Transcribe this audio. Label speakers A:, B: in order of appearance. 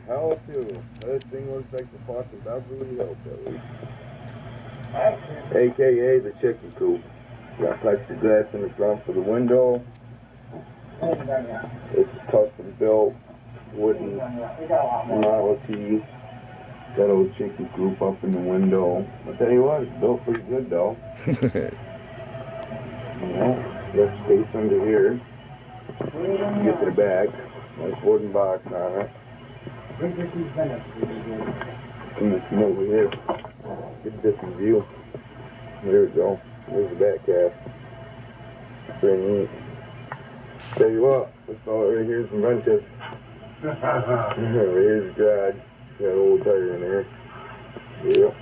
A: How too? This thing looks like the fucking Beverly Hillbillies. AKA the chicken coop. Got plexiglass in the front for the window. It's custom built wooden Model T. Got a little chicken coop up in the window. I'll tell you what, it's built pretty good though. Got space under here. Get to the back. Nice wooden box on it. Come over here. Get a different view. There we go. There's the back half. Pretty neat. Tell you what, let's call it right here's some rented. Right here's the garage. Got an old tire in there. Yep.